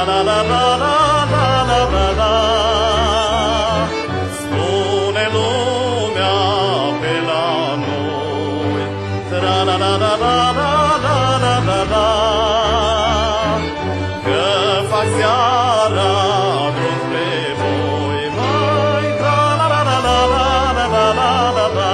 la la la la la la la la. Spune lumea pe la noi, tra la la la la la la la la la, că fac seara drum spre voi, mai tra la la la la la la la la la.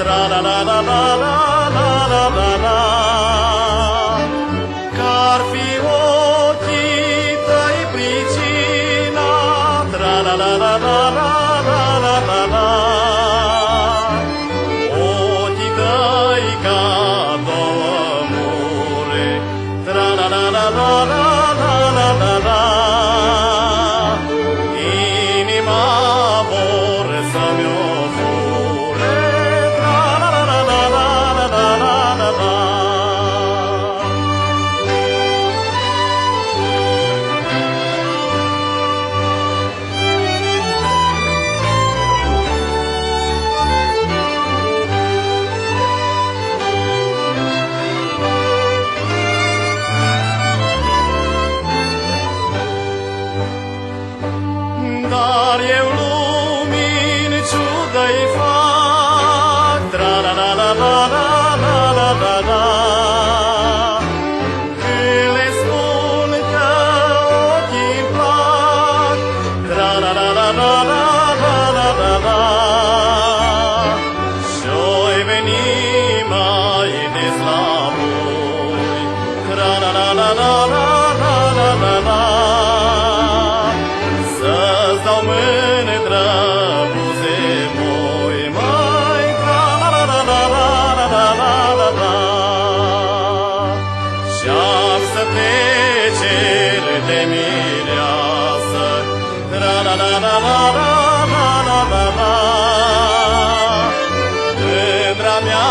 La la la la la la la la la. Că-ar fi ochii tăi pricina, tra la la la la la la la la la. Ochii tăi ca două mure, tra la la la la la la la la la. Inima vor să-mi o fure, dar eu lumini ciudă-i fac, tra la la la la la la la la la. Când le spun că ochii-mi plac, tra la la la la la la la la la. Și-oi veni mai des la voi, tra la la la la la la la la la. Să-ți dau mândră buze moi, mai tra la la la la la la la la la. Și-am să te cer de mireasă, tra la la la la la la la la la. Mândra mea